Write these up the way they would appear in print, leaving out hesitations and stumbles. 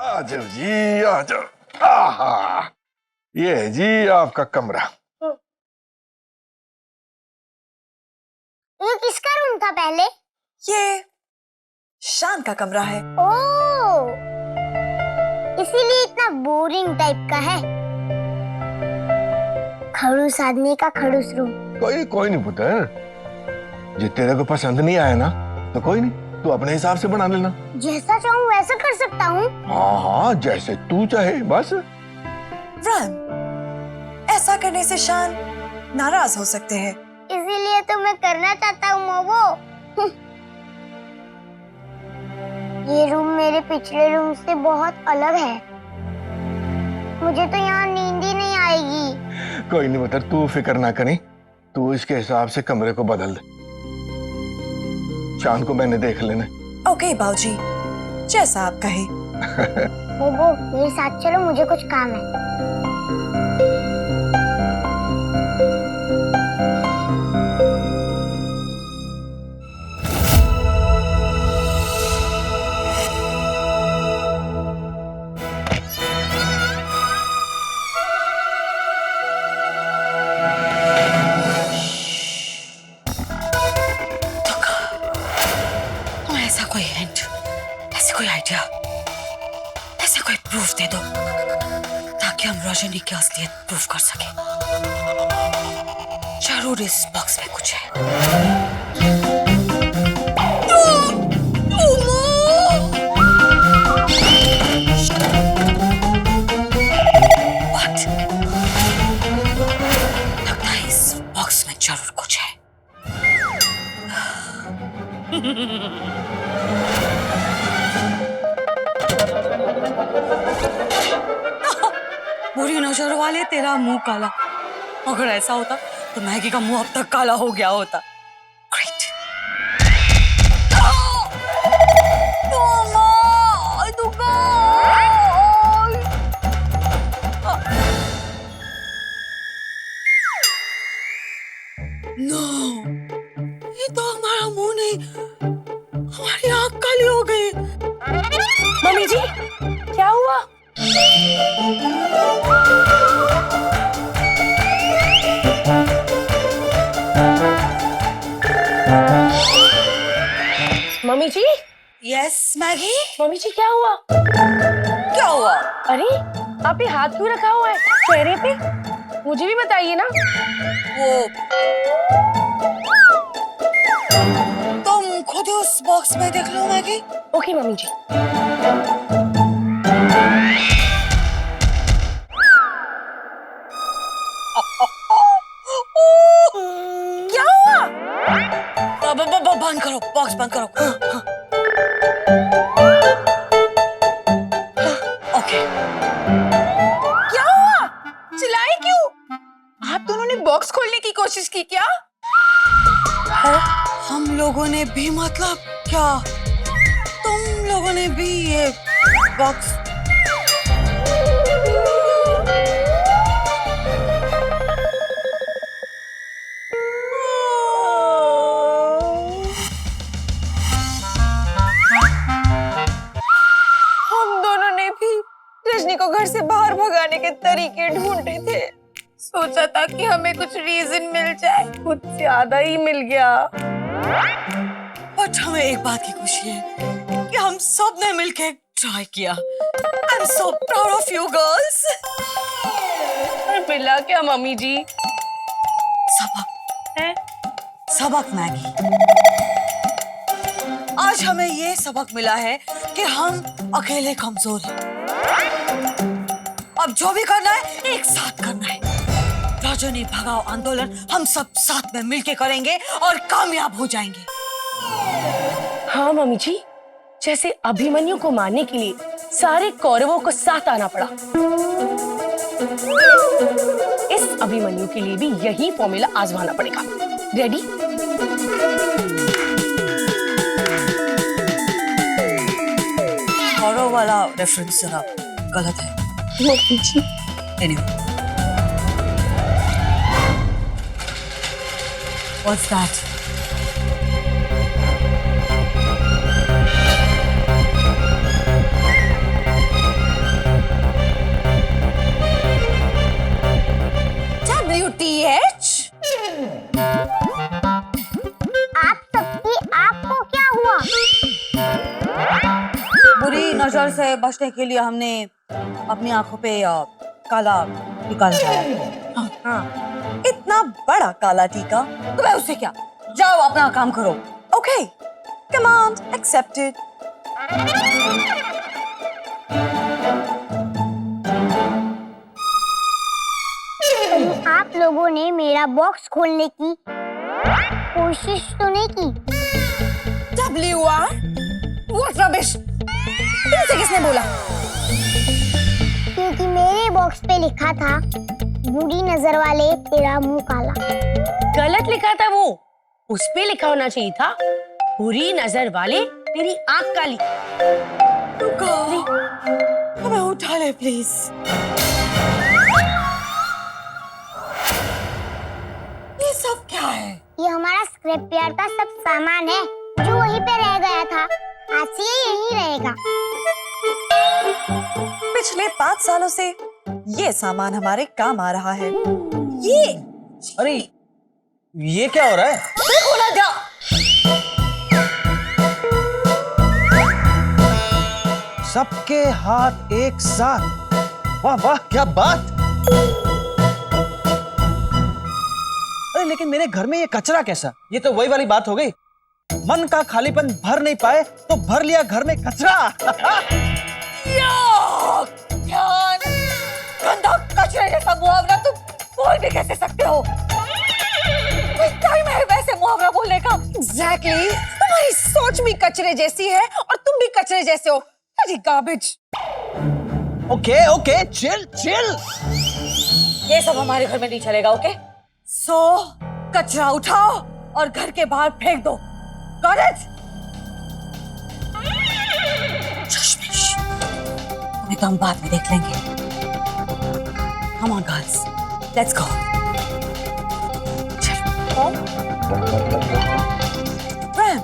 आ जाओ जी, आ जाओ। आहा, ये है जी आपका कमरा। ये किसका रूम था पहले? ये शान का कमरा है। ओह, इसीलिए इतना बोरिंग टाइप का है। खड़ूस आदमी का खड़ूस रूम। कोई नहीं पुत्र, जो तेरे को पसंद नहीं आया ना तो कोई नहीं, तू अपने हिसाब से बना लेना। जैसा चाहूँ वैसा कर सकता हूँ। हाँ, जैसे तू चाहे बस। रन, ऐसा करने से शान नाराज हो सकते हैं। इसीलिए तो मैं करना चाहता हूँ मोमो। ये रूम मेरे पिछले रूम से बहुत अलग है। मुझे तो यहाँ नींद ही नहीं आएगी। कोई नहीं पुत्र, तू फिक्र ना करें, तू इसके हिसाब से कमरे को बदल दे। शान को मैंने देख लेना। ओके बाबूजी, जैसा आप कहे। मोमो, मेरे साथ चलो, मुझे कुछ काम है। ऐसा कोई हिंट, ऐसे कोई आइडिया, ऐसे कोई प्रूफ दे दो ताकि हम रजनी की असलियत प्रूफ कर सके। जरूर इस बॉक्स में कुछ है। What? लगता है इस बॉक्स में जरूर कुछ है। बुरी नजर वाले तेरा मुंह काला। अगर ऐसा होता तो मैगी का मुंह अब तक काला हो गया होता। ग्रेट। नो, ये तो हमारा मुंह नहीं, हमारी आंख काली हो गई। मम्मी जी, क्या हुआ? मम्मी जी, यस मैगी। मम्मी जी क्या हुआ? क्या हुआ? अरे, आप ये हाथ क्यों रखा हुआ है चेहरे पे? मुझे भी बताइए ना। वो तुम खुद उस बॉक्स में देख लो मैगी। ओके मम्मी जी। क्या हुआ? बंद करो, बॉक्स बंद करो। ओके। क्या हुआ? चिल्लाए क्यों? आप दोनों ने बॉक्स खोलने की कोशिश की क्या? हम लोगों ने भी, मतलब क्या तुम लोगों ने भी ये बॉक्स? हम दोनों ने भी रजनी को घर से बाहर भगाने के तरीके ढूंढे थे। सोचा था कि हमें कुछ रीजन मिल जाए। कुछ ज्यादा ही मिल गया। बट हमें एक बात की खुशी है कि हम सब ने मिलकर ट्राई किया। I am so proud of you girls. और मिला क्या मम्मी जी? सबक है? सबक मैगी। आज हमें ये सबक मिला है कि हम अकेले कमजोर हैं। अब जो भी करना है एक साथ करना है। रजनी भगाओ आंदोलन हम सब साथ में मिलके करेंगे और कामयाब हो जाएंगे। हाँ मम्मी जी, जैसे अभिमन्यु को मारने के लिए सारे कौरवों को साथ आना पड़ा, इस अभिमन्यु के लिए भी यही फॉर्मूला आजमाना पड़ेगा। रेडी? कौरव वाला रेफरेंस जरा गलत है। Mummy ji, Anyway. What's that? से बचने के लिए हमने अपनी आंखों पे काला टीका लगाया। हाँ, इतना बड़ा काला टीका, तो मैं उससे क्या? जाओ अपना काम करो। Okay, command accepted. आप लोगों ने मेरा बॉक्स खोलने की कोशिश तो नहीं की? WR? What rubbish? तुमसे किसने बोला? क्योंकि मेरे बॉक्स पे लिखा था बुरी नजर वाले तेरा मुंह काला। गलत लिखा था वो, उस पे लिखा होना चाहिए था बुरी नजर वाले तेरी आंख काली। हमें उठा ले प्लीज। ये सब क्या है? ये हमारा स्क्रैप यार्ड का सब सामान है जो वहीं पे रह गया था। आज से ये यहीं रहेगा। पिछले 5 सालों से ये सामान हमारे काम आ रहा है। ये अरे ये क्या हो रहा है? देखो ना क्या? सबके हाथ एक साथ, वाह वाह क्या बात। अरे लेकिन मेरे घर में ये कचरा कैसा? ये तो वही वाली बात हो गई, मन का खालीपन भर नहीं पाए तो भर लिया घर में कचरा। ध्यान, गंदा कचरे जैसा मुहावरा तुम बोल भी कैसे सकते हो? कोई टाइम है वैसे मुहावरा बोलने का? Exactly. तुम्हारी सोच भी कचरे जैसी है और तुम भी कचरे जैसे हो। Bloody garbage. Okay okay, chill chill. ये सब हमारे घर में नहीं चलेगा, ओके? सो कचरा उठाओ और घर के बाहर फेंक दो। Got it? चश्मिश, तुम्हें तो हम बाद में देख लेंगे। Come on girls, let's go. Ram,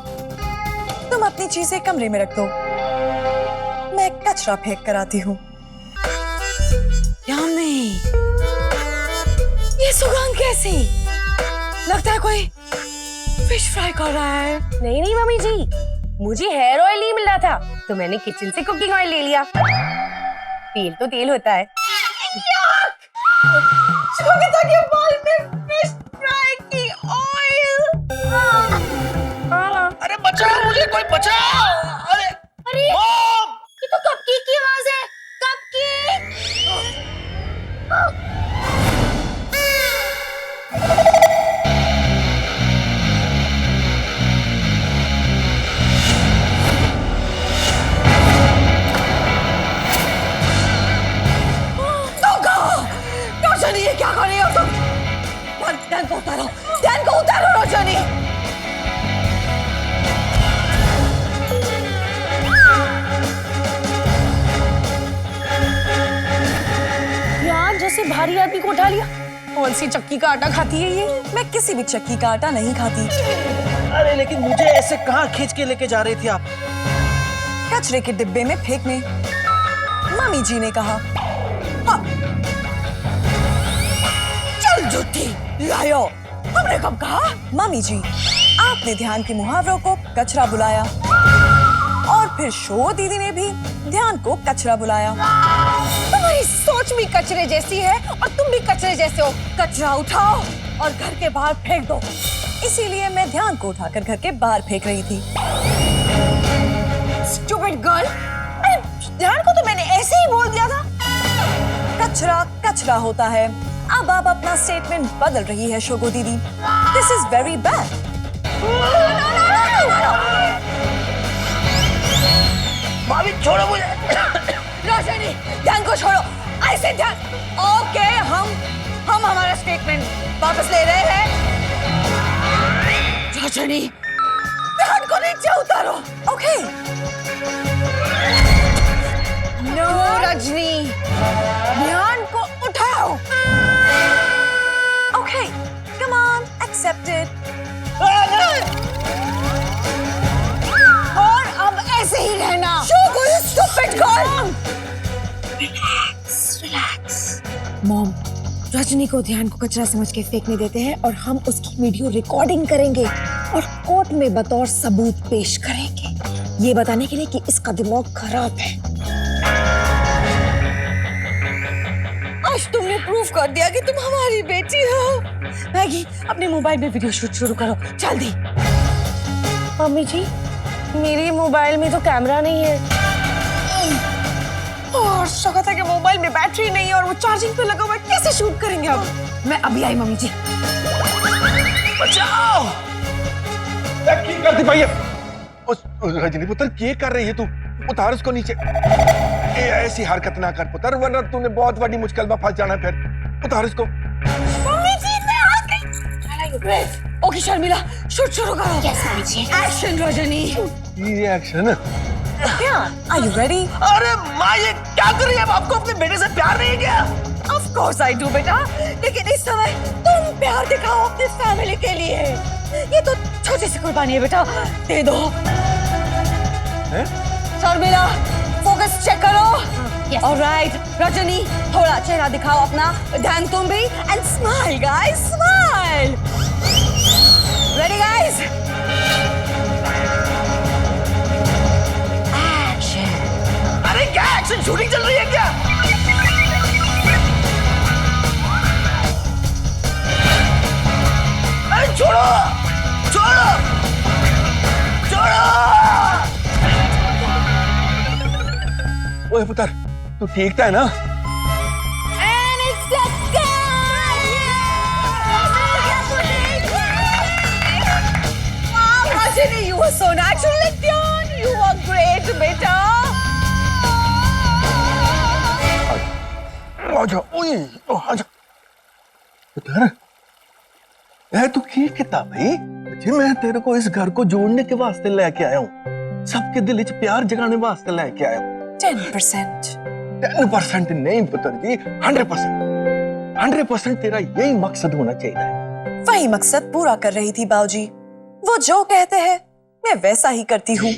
तुम अपनी चीजें कमरे में रख दो, मैं कचरा फेंक कर आती हूँ। यामी, ये सुगंध कैसी? लगता है कोई फिश फ्राई कर रहा है। नहीं नहीं मम्मी जी, मुझे हेयर ऑयल नहीं मिल रहा था तो मैंने किचन से कुकिंग ऑयल ले लिया। तेल तो तेल होता है। श्वेता के बाल में फिश फ्राई की ऑयल। अरे बचाओ मुझे, कोई बचाओ। अरे अरे मॉम! ये तो कपकेक की आवाज है। कपकेक। रोशनी, ये क्या कर रही हो तुम? ध्यान को उतारो, ध्यान को उतारो रोशनी। यार जैसे भारी आदमी को उठा लिया। कौन सी चक्की का आटा खाती है ये? मैं किसी भी चक्की का आटा नहीं खाती। अरे लेकिन मुझे ऐसे कहाँ खींच के लेके जा रही थी आप? कचरे के डिब्बे में फेंकने मम्मी जी ने कहा। हाँ। चल झूठी लायो, हमने कब कहा? मम्मी जी, आपने ध्यान के मुहावरों को कचरा बुलाया और फिर शो दीदी ने भी ध्यान को कचरा बुलाया। तुम्हारी सोच भी कचरे जैसी है और तुम भी कचरे जैसे हो। कचरा उठाओ और घर के बाहर फेंक दो। इसीलिए मैं ध्यान को उठाकर घर के बाहर फेंक रही थी। Stupid girl. अरे ध्यान को तो मैंने ऐसे ही बोल दिया था। कचरा कचरा होता है। अब आप अपना स्टेटमेंट बदल रही है शोगो दीदी। This is very bad. भाभी छोड़ो मुझे। रोशनी, ध्यान को छोड़ो। ऐसे ध्यान। ओके, हम हमारा स्टेटमेंट वापस ले रहे हैं। रोशनी, ध्यान को नीचे उतारो। ओके। नो रजनी, ध्यान को उठाओ। Okay, come on, accepted. और अब ऐसे ही रहना। शोगो, you stupid girl. Relax. Mom, Rajni को ध्यान को कचरा समझ के फेंकने देते हैं और हम उसकी वीडियो रिकॉर्डिंग करेंगे और कोर्ट में बतौर सबूत पेश करेंगे, ये बताने के लिए कि इसका दिमाग खराब है। आज तुमने प्रूफ कर दिया कि तुम हमारी बेटी हो। मैगी अपने मोबाइल में वीडियो शूट शुरू करो जल्दी। मम्मी जी, मेरे मोबाइल में तो कैमरा नहीं है। और शका था कि मोबाइल में बैटरी नहीं है और वो चार्जिंग पे लगा हुआ है, कैसे शूट करेंगे अब? मैं अभी आई मम्मी जी। बचाओ! की करती भाई उस रजनी पुत्र ये कर रही है तू? उतार उसको नीचे। ऐसी हरकत ना कर पुत्र, वरना तूने बहुत बड़ी मुश्किल में फंस जाना फिर। उतार उसको। मम्मी जी मैं आ गई। ओके शर्मिला शूट शुरू करो। यस मम्मी जी। एक्शन रजनी। ये एक्शन। क्या? Are you ready? अरे माँ ये क्या कर रही है? आपको अपने बेटे से प्यार नहीं है क्या? Of course I do बेटा, लेकिन इस समय तुम प्यार दिखाओ अपनी फैमिली के लिए। ये तो छोटी सी कुर्बानी है बेटा, दे दो। शर्मिला फोकस चेक करो। ऑलराइट रजनी थोड़ा चेहरा दिखाओ अपना, ध्यान तुम भी and smile guys, smile. Ready guys? अरे क्या एक्शन शूटिंग चल रही है क्या? अरे छोड़ो छोड़ो छोड़ो। ओए पुत्र तू ठीक था ना? Rajani, you were so natural and pure. You were great, बेटा। आजा, ओए, आजा। पुत्र, ऐ तू की किता भाई? जी मैं तेरे को इस घर को जोड़ने के वास्ते लेके आया हूँ, सबके दिल विच प्यार जगाने वास्ते लेके आया हूँ। 10%। 10% नहीं पुत्र जी, 100%। 100% तेरा यही मकसद होना चाहिए। वही मकसद पूरा कर रही थी बाऊजी। वो जो कहते हैं मैं वैसा ही करती हूँ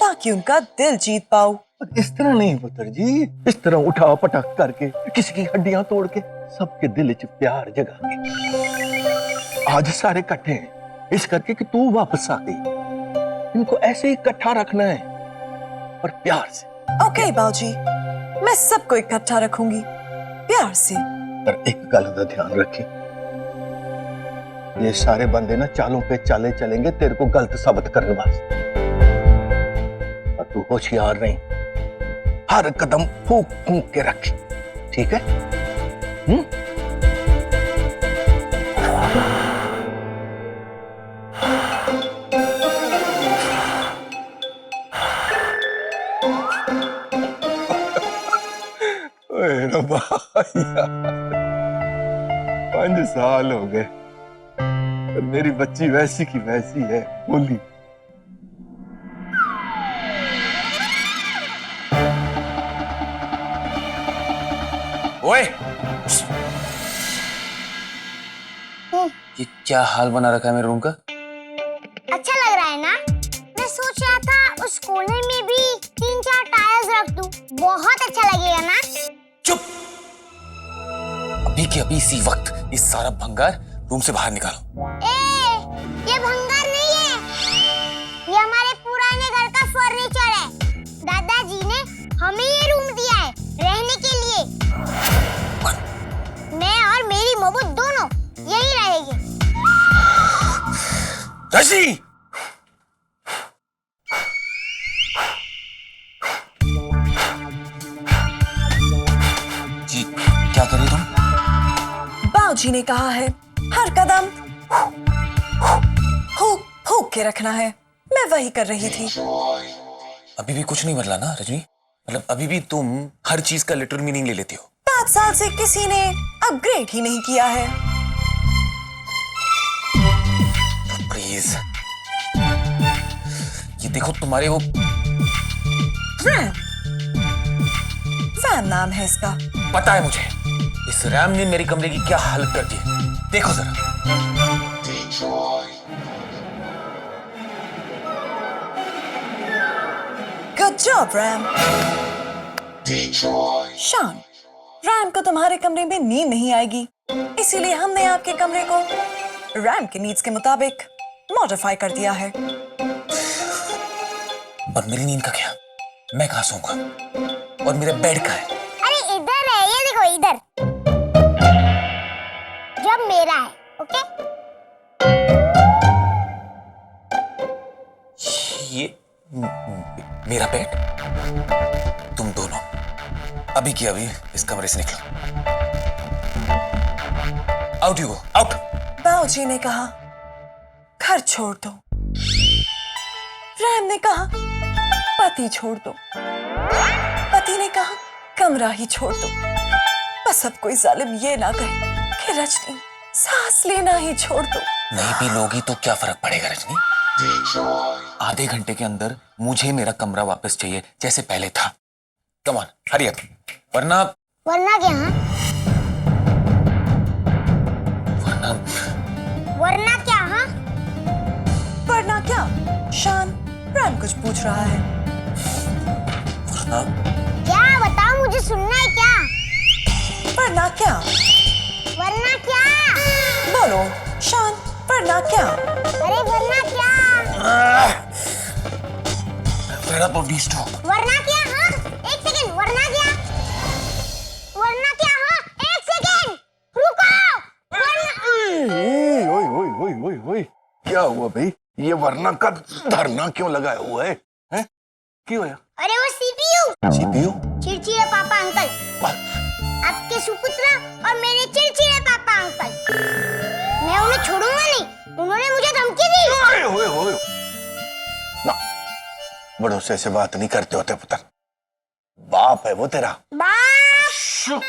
ताकि उनका दिल जीत पाऊं। इस तरह नहीं पुत्र जी, इस तरह उठा पटक करके किसी की हड्डियां तोड़ के सबके दिल च प्यार जगा के। आज सारे इकट्ठे हैं इस करके कि तू वापस आ गई। इनको ऐसे ही इकट्ठा रखना है और प्यार से। ओके बाऊजी, मैं सबको इकट्ठा रखूंगी प्यार से। पर एक गल का ध्यान रखी, ये सारे बंदे ना चालों पे चाले चलेंगे तेरे को गलत साबित करने वास्ते। और तू होशियार नहीं, हर कदम फूंक फूंक के रखी, ठीक है? ओए रब्बा यार, 5 साल हो गए और मेरी बच्ची वैसी की वैसी है, बोली। ओए, ये क्या हाल बना रखा है मेरे रूम का? अच्छा लग रहा है ना? मैं सोच रहा था उस कोने में भी 3-4 टायर्स रख दूं, बहुत अच्छा लगेगा ना? चुप! अभी के अभी इसी वक्त ये सारा भंगार रूम से बाहर निकालो। ये भंगार नहीं है, ये हमारे पुराने घर का फर्नीचर है। दादाजी ने हमें ये रूम दिया है रहने के लिए। मैं और मेरी मोबू दोनों यही रहेंगे। रजनी! जी क्या कर रही तुम? बाऊजी ने कहा है हर कदम फूंक फूंक के रखना है, मैं वही कर रही थी। अभी भी कुछ नहीं बदला ना रजनी? मतलब अभी भी तुम हर चीज का लिटरल मीनिंग ले लेती हो? 5 साल से किसी ने अपग्रेड ही नहीं किया है। प्लीज ये देखो तुम्हारे वो रैम, रैम नाम है इसका। पता है मुझे, इस रैम ने मेरे कमरे की क्या हालत कर दी है। देखो जरा। Good job RAM. शान, रैम को तुम्हारे कमरे में नींद नहीं आएगी, इसीलिए हमने आपके कमरे को रैम के नीड्स के मुताबिक मॉडिफाई कर दिया है। और मेरी नींद का क्या? मैं कहाँ सोऊंगा? और मेरा बेड कहाँ है? अरे इधर है, ये देखो इधर। मेरा पेट, तुम दोनों अभी की अभी इस कमरे से निकलो। Out you go, out. बाबूजी ने कहा घर छोड़ दो, रैम ने कहा पति छोड़ दो, पति ने कहा कमरा ही छोड़ दो। बस अब कोई जालिम ये ना कहे कि रजनी सांस लेना ही छोड़ दो। नहीं भी लोगी तो क्या फर्क पड़ेगा रजनी? आधे घंटे के अंदर मुझे मेरा कमरा वापस चाहिए जैसे पहले था। कम ऑन, हरी अप, वरना वरना क्या? हाँ? वरना वरना क्या? हाँ? वरना क्या? शान, रैम कुछ पूछ रहा है। वरना क्या बताओ, मुझे सुनना है क्या? वरना क्या? वरना क्या? बोलो शान, वरना क्या? अरे वरना क्या? Fed up of these talk. वरना क्या? हाँ? एक सेकंड, वरना क्या? वरना क्या? हाँ? एक सेकंड, रुको। ओए ओए ओए ओए ओए, क्या हुआ भाई? ये वरना का धरना क्यों लगाया हुआ है? हैं? क्यों है? अरे वो सीपीयू, सीपीयू? चिड़चिड़े पापा अंकल, आपके सुपुत्र और मेरे चिड़चिड़े पापा अंकल। मैं उन्हें छोड़ूंगा नहीं, उन्होंने मुझे धमकी दी। ओए ओए ओए, ना, बड़ों से ऐसे बात नहीं करते होते पुत्र। बाप है वो तेरा। बाप?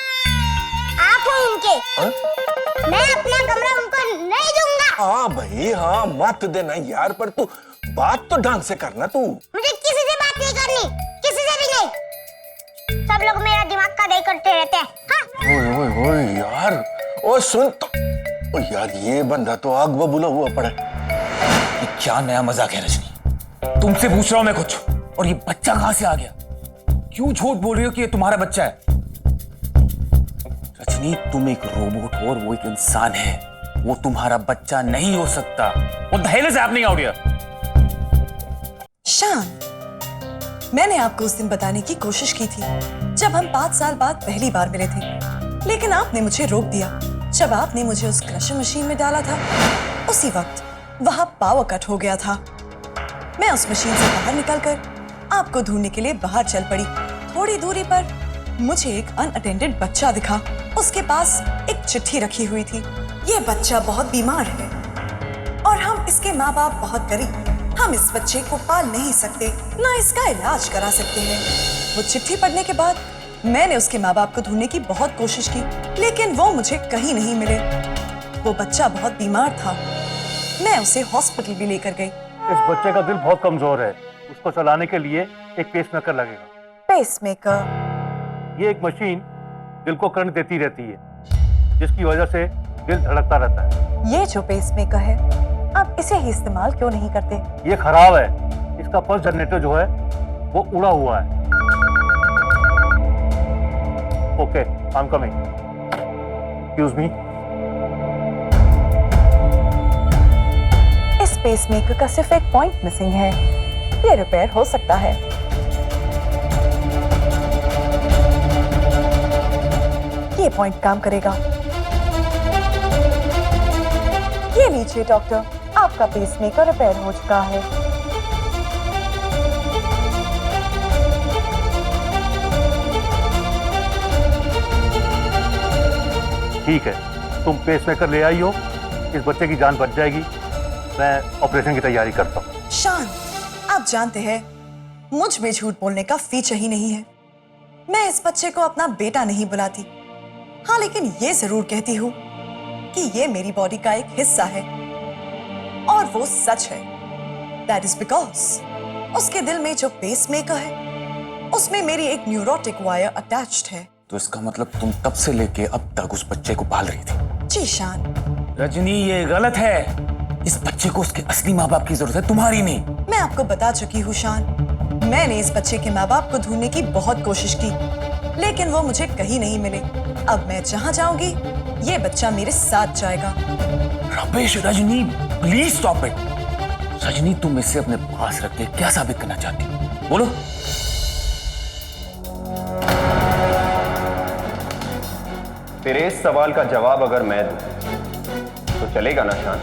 आप हो उनके। हाँ? मैं अपना कमरा उनको नहीं दूंगा। हाँ भाई हाँ, मत देना यार, पर तू बात तो ढंग से करना तू। मुझे किसी से बात नहीं करनी, किसी से भी नहीं। सब लोग मेरा दिमाग का दही करते रहते हैं। हाँ? ओए ओए ओए यार, ओ सुन तो, ओ यार ये बंदा तो आग बबूला हुआ पड़ा है। ये क्या नया मजाक है रजनी? तुमसे पूछ रहा हूं मैं कुछ, और ये बच्चा कहां से आ गया? क्यों झूठ बोल रही हो कि ये तुम्हारा बच्चा है? रजनी, तुम एक रोबोट हो और वो एक इंसान है। वो तुम्हारा बच्चा नहीं हो सकता। What the hell is happening out here? शान, मैंने आपको उस दिन बताने की कोशिश की थी जब हम 5 साल बाद पहली बार मिले थे, लेकिन आपने मुझे रोक दिया जब आपने मुझे उस क्रशर मशीन में डाला था। उसी वक्त वहां पावर कट हो गया था। मैं उस मशीन से बाहर निकलकर आपको ढूंढने के लिए बाहर चल पड़ी। थोड़ी दूरी पर मुझे एक अनअटेंडेड बच्चा दिखा। उसके पास एक चिट्ठी रखी हुई थी। ये बच्चा बहुत बीमार है और हम इसके माँ बाप बहुत गरीब। हम इस बच्चे को पाल नहीं सकते, ना इसका इलाज करा सकते हैं। वो चिट्ठी पढ़ने के बाद मैंने उसके माँ बाप को ढूंढने की बहुत कोशिश की, लेकिन वो मुझे कहीं नहीं मिले। वो बच्चा बहुत बीमार था। मैं उसे हॉस्पिटल भी लेकर गई। इस बच्चे का दिल बहुत कमजोर है, उसको चलाने के लिए एक पेसमेकर लगेगा। पेसमेकर? ये एक मशीन दिल को करंट देती रहती है, जिसकी वजह से दिल धड़कता रहता है। ये जो पेसमेकर है, आप इसे ही इस्तेमाल क्यों नहीं करते? ये खराब है, इसका पल्स जनरेटर जो है वो उड़ा हुआ है। Okay, I am coming. Excuse me. इस पेसमेकर का सिर्फ एक पॉइंट मिसिंग है। ये रिपेयर हो सकता है। ये पॉइंट काम करेगा। ये लीजिए डॉक्टर, आपका पेसमेकर रिपेयर हो चुका है। ठीक है, तुम पेसमेकर ले आई हो, इस बच्चे की जान बच जाएगी। मैं ऑपरेशन की तैयारी करता हूँ। शान, आप जानते हैं मुझ में झूठ बोलने का फीचर ही नहीं है। मैं इस बच्चे को अपना बेटा नहीं बुलाती। हाँ, लेकिन ये जरूर कहती हूँ कि ये मेरी बॉडी का एक हिस्सा है, और वो सच है। That is because उसके दिल में जो पेसमेकर है, उसमें मेरी एक न्यूरोटिक वायर अटैच्ड है। तो इसका मतलब तुम तब से लेके अब तक उस बच्चे को पाल रही थी? जी शान। रजनी, ये गलत है। इस बच्चे को उसके असली माँ बाप की जरूरत है, तुम्हारी नहीं। मैं आपको बता चुकी हूँ शान, मैंने इस बच्चे के माँ बाप को ढूंढने की बहुत कोशिश की, लेकिन वो मुझे कहीं नहीं मिले। अब मैं जहाँ जाऊंगी, ये बच्चा मेरे साथ जाएगा। Ramesh, Rajni, please stop it. Rajni, तुम इसे अपने पास रख के क्या साबित करना चाहती हो? बोलो। तेरे इस सवाल का जवाब अगर मैं दूं तो चलेगा ना शान?